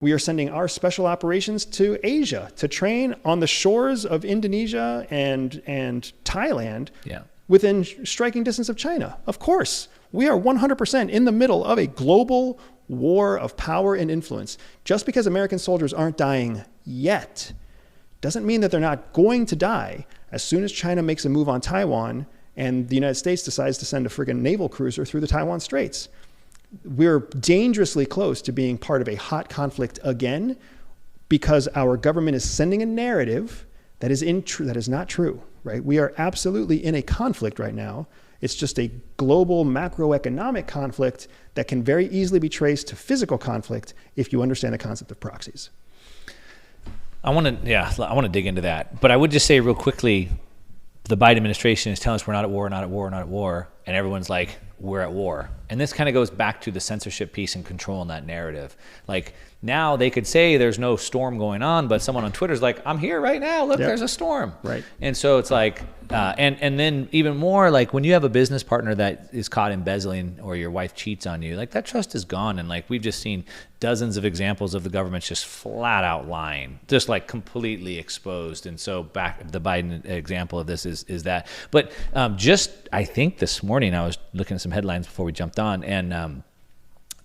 We are sending our special operations to Asia to train on the shores of Indonesia and Thailand within striking distance of China. Of course, we are 100% in the middle of a global war of power and influence. Just because American soldiers aren't dying yet doesn't mean that they're not going to die as soon as China makes a move on Taiwan and the United States decides to send a friggin' naval cruiser through the Taiwan Straits. We're dangerously close to being part of a hot conflict again because our government is sending a narrative that is not true, right? We are absolutely in a conflict right now. It's just a global macroeconomic conflict that can very easily be traced to physical conflict if you understand the concept of proxies. I want to dig into that. But I would just say real quickly, the Biden administration is telling us we're not at war, not at war, not at war. And everyone's like, we're at war. And this kind of goes back to the censorship piece and control in that narrative. Like now they could say there's no storm going on, but someone on Twitter's like, I'm here right now. Look, there's a storm. Right. And so it's like, and then even more like when you have a business partner that is caught embezzling or your wife cheats on you, like that trust is gone. And like we've just seen dozens of examples of the government just flat out lying, just like completely exposed. And so back the Biden example of this is that. But just I think this morning I was looking at some headlines before we jumped on, and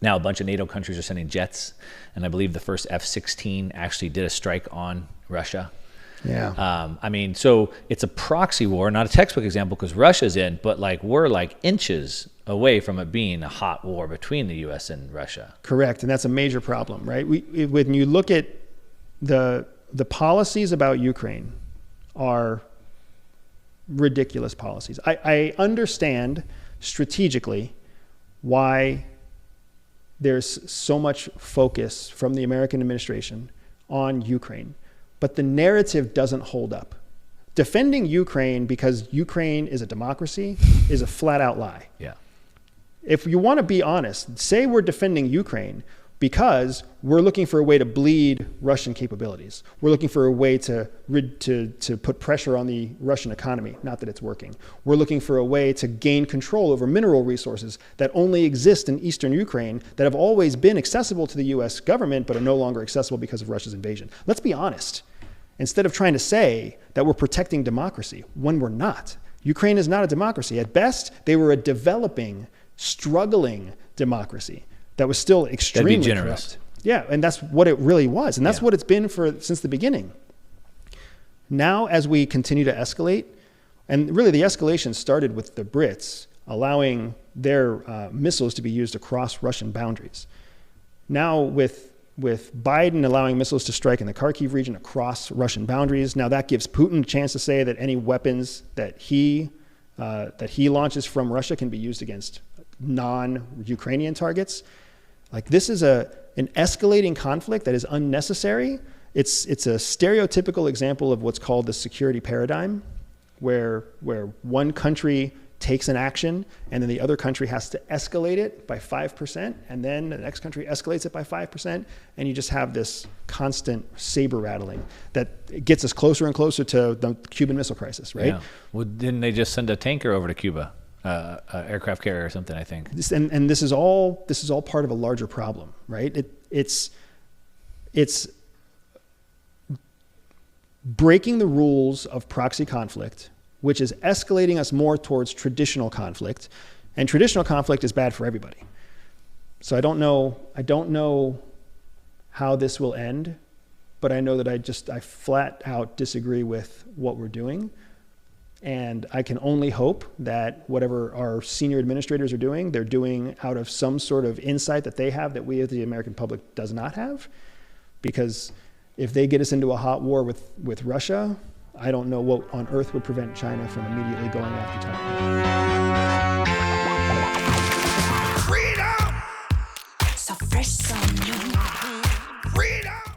now a bunch of NATO countries are sending jets, and I believe the first F-16 actually did a strike on Russia. Yeah. I mean, so it's a proxy war, not a textbook example because Russia's in, but like we're like inches away from it being a hot war between the U.S. and Russia. Correct, and that's a major problem, right? When you look at the policies about Ukraine are ridiculous policies. I understand strategically why there's so much focus from the American administration on Ukraine, but the narrative doesn't hold up. Defending Ukraine because Ukraine is a democracy is a flat out lie. Yeah. If you want to be honest, say we're defending Ukraine because we're looking for a way to bleed Russian capabilities. We're looking for a way to put pressure on the Russian economy, not that it's working. We're looking for a way to gain control over mineral resources that only exist in eastern Ukraine that have always been accessible to the US government but are no longer accessible because of Russia's invasion. Let's be honest. Instead of trying to say that we're protecting democracy when we're not. Ukraine is not a democracy. At best, they were a developing, struggling democracy that was still extremely corrupt. Yeah, and that's what it really was. And that's what it's been since the beginning. Now, as we continue to escalate, and really the escalation started with the Brits allowing their missiles to be used across Russian boundaries. Now with Biden allowing missiles to strike in the Kharkiv region across Russian boundaries, now that gives Putin a chance to say that any weapons that he launches from Russia can be used against non-Ukrainian targets. Like this is an escalating conflict that is unnecessary. It's a stereotypical example of what's called the security paradigm, where one country takes an action and then the other country has to escalate it by 5%, and then the next country escalates it by 5%, and you just have this constant saber rattling that gets us closer and closer to the Cuban Missile Crisis, right? Yeah. Well, didn't they just send a tanker over to Cuba? Aircraft carrier or something, I think. And this is all part of a larger problem, right? It's breaking the rules of proxy conflict, which is escalating us more towards traditional conflict, and traditional conflict is bad for everybody. So I don't know how this will end, but I know that I flat out disagree with what we're doing. And I can only hope that whatever our senior administrators are doing, they're doing out of some sort of insight that they have that we as the American public does not have. Because if they get us into a hot war with Russia, I don't know what on earth would prevent China from immediately going after Taiwan. Freedom! So fresh, so new. Freedom!